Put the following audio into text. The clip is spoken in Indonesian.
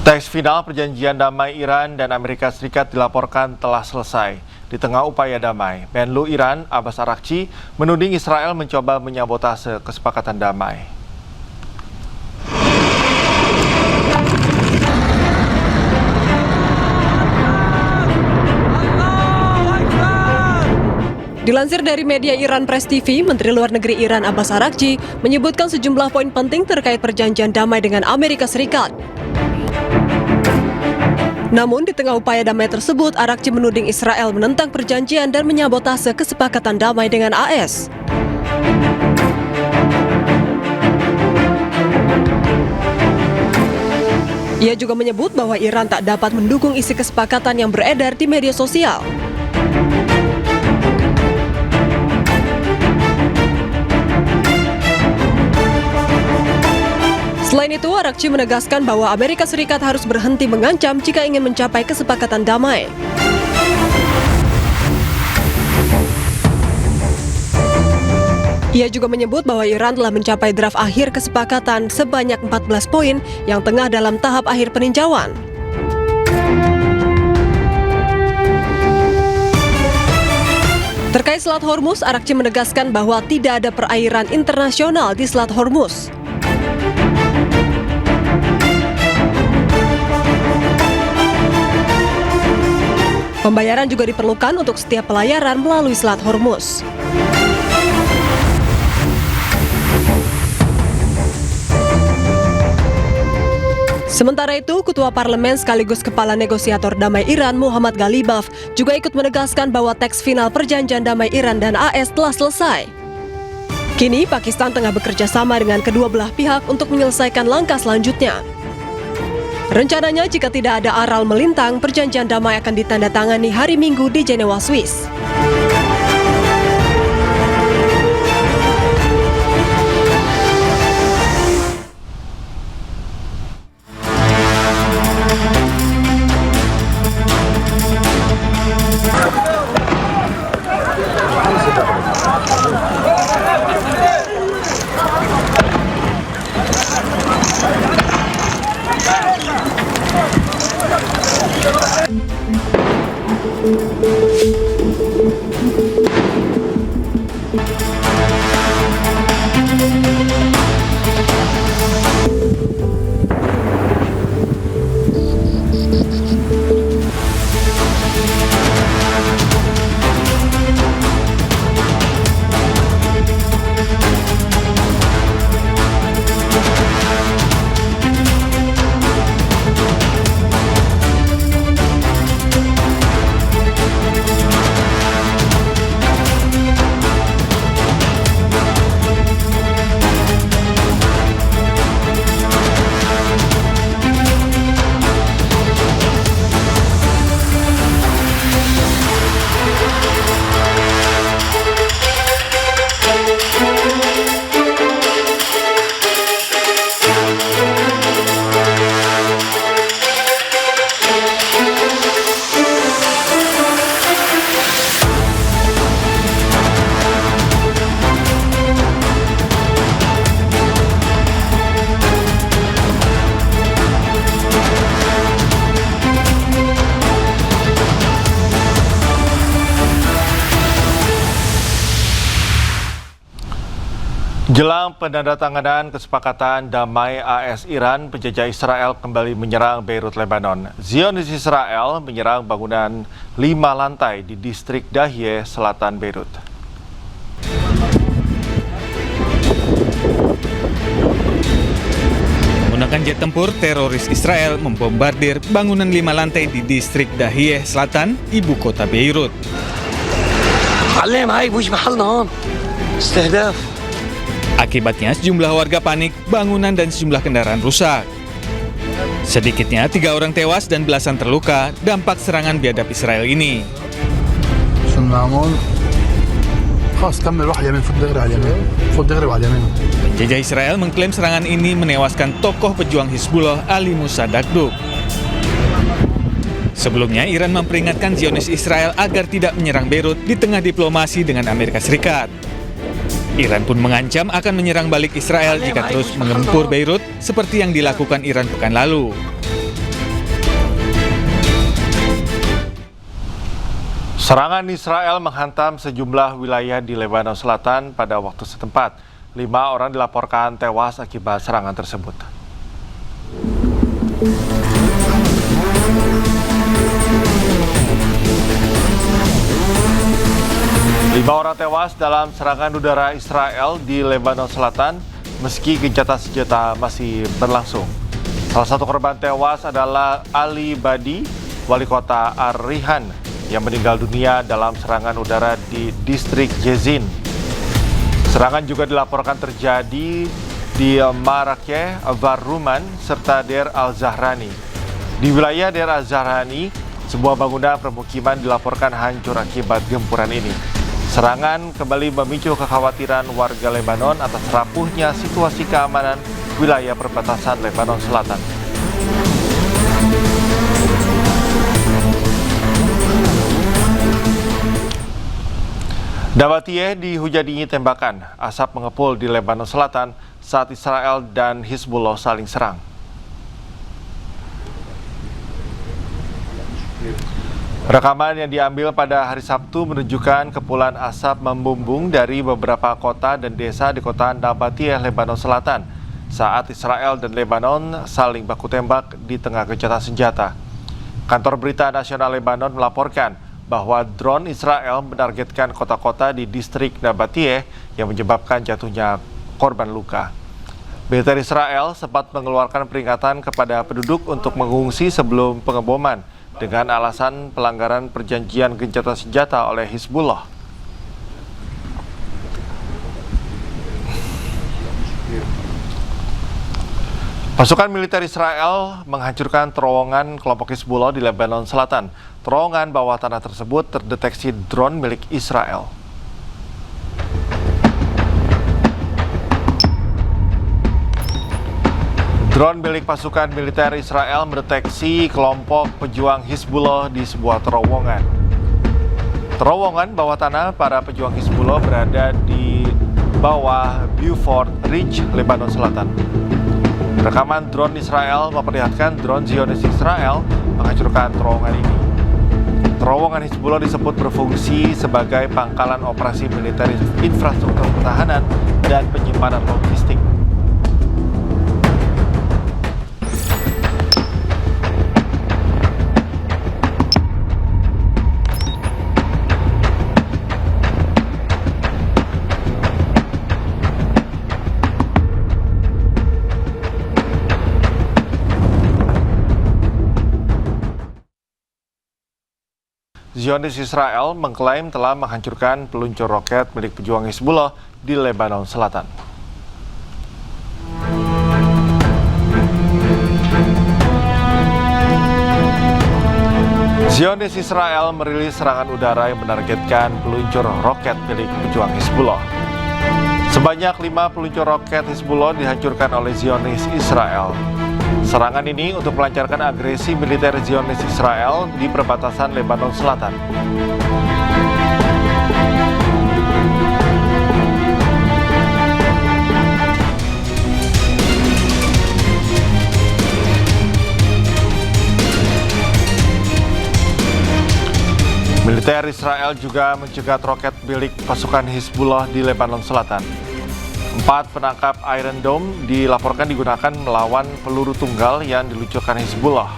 Teks final perjanjian damai Iran dan Amerika Serikat dilaporkan telah selesai. Di tengah upaya damai, Menlu Iran Abbas Araghchi menuding Israel mencoba menyabotase kesepakatan damai. Dilansir dari media Iran Press TV, Menteri Luar Negeri Iran Abbas Araghchi menyebutkan sejumlah poin penting terkait perjanjian damai dengan Amerika Serikat. Namun, di tengah upaya damai tersebut, Araghchi menuding Israel menentang perjanjian dan menyabotase kesepakatan damai dengan AS. Ia juga menyebut bahwa Iran tak dapat mendukung isi kesepakatan yang beredar di media sosial. Selain itu, Araghchi menegaskan bahwa Amerika Serikat harus berhenti mengancam jika ingin mencapai kesepakatan damai. Ia juga menyebut bahwa Iran telah mencapai draft akhir kesepakatan sebanyak 14 poin yang tengah dalam tahap akhir peninjauan. Terkait Selat Hormuz, Araghchi menegaskan bahwa tidak ada perairan internasional di Selat Hormuz. Pembayaran juga diperlukan untuk setiap pelayaran melalui Selat Hormuz. Sementara itu, Ketua Parlemen sekaligus Kepala Negosiator Damai Iran Muhammad Ghalibaf juga ikut menegaskan bahwa teks final perjanjian damai Iran dan AS telah selesai. Kini, Pakistan tengah bekerja sama dengan kedua belah pihak untuk menyelesaikan langkah selanjutnya. Rencananya, jika tidak ada aral melintang, perjanjian damai akan ditandatangani hari Minggu di Jenewa, Swiss. Jelang penandatanganan kesepakatan damai AS Iran, penjajah Israel kembali menyerang Beirut, Lebanon. Zionis Israel menyerang bangunan 5 lantai di distrik Dahye, selatan Beirut. Menggunakan jet tempur, teroris Israel membombardir bangunan 5 lantai di distrik Dahye, selatan, ibu kota Beirut. Akibatnya sejumlah warga panik, bangunan dan sejumlah kendaraan rusak. Sedikitnya 3 orang tewas dan belasan terluka dampak serangan biadab Israel ini. Penjajah Israel mengklaim serangan ini menewaskan tokoh pejuang Hizbullah Ali Musa Dagduk. Sebelumnya, Iran memperingatkan Zionis Israel agar tidak menyerang Beirut di tengah diplomasi dengan Amerika Serikat. Iran pun mengancam akan menyerang balik Israel jika terus menggempur Beirut seperti yang dilakukan Iran pekan lalu. Serangan Israel menghantam sejumlah wilayah di Lebanon Selatan pada waktu setempat. 5 orang dilaporkan tewas akibat serangan tersebut. Lima orang tewas dalam serangan udara Israel di Lebanon Selatan meski gencatan senjata masih berlangsung. Salah satu korban tewas adalah Ali Badi, wali kota Ar-Rihan, yang meninggal dunia dalam serangan udara di distrik Jezin. Serangan juga dilaporkan terjadi di Marakeh, Varruman, serta Deir al-Zahrani. Di wilayah Deir al-Zahrani, sebuah bangunan permukiman dilaporkan hancur akibat gempuran ini. Serangan kembali memicu kekhawatiran warga Lebanon atas rapuhnya situasi keamanan wilayah perbatasan Lebanon Selatan. Nabatiyeh dihujani tembakan, asap mengepul di Lebanon Selatan saat Israel dan Hizbullah saling serang. Rekaman yang diambil pada hari Sabtu menunjukkan kepulan asap membumbung dari beberapa kota dan desa di kota Nabatiyeh, Lebanon Selatan, saat Israel dan Lebanon saling baku tembak di tengah gencatan senjata. Kantor Berita Nasional Lebanon melaporkan bahwa drone Israel menargetkan kota-kota di distrik Nabatiyeh yang menyebabkan jatuhnya korban luka. Militer Israel sempat mengeluarkan peringatan kepada penduduk untuk mengungsi sebelum pengeboman dengan alasan pelanggaran perjanjian gencatan senjata oleh Hizbullah. Pasukan militer Israel menghancurkan terowongan kelompok Hizbullah di Lebanon Selatan. Terowongan bawah tanah tersebut terdeteksi drone milik Israel. Drone milik pasukan militer Israel mendeteksi kelompok pejuang Hizbullah di sebuah terowongan. Terowongan bawah tanah para pejuang Hizbullah berada di bawah Beaufort Ridge, Lebanon Selatan. Rekaman drone Israel memperlihatkan drone Zionis Israel menghancurkan terowongan ini. Terowongan Hizbullah disebut berfungsi sebagai pangkalan operasi militer infrastruktur pertahanan dan penyimpanan logistik. Zionis Israel mengklaim telah menghancurkan peluncur roket milik pejuang Hizbullah di Lebanon Selatan. Zionis Israel merilis serangan udara yang menargetkan peluncur roket milik pejuang Hizbullah. Sebanyak 5 peluncur roket Hizbullah dihancurkan oleh Zionis Israel. Serangan ini untuk melancarkan agresi militer Zionis Israel di perbatasan Lebanon Selatan. Militer Israel juga mencegat roket milik pasukan Hizbullah di Lebanon Selatan. 4 penangkap Iron Dome dilaporkan digunakan melawan peluru tunggal yang diluncurkan Hizbullah.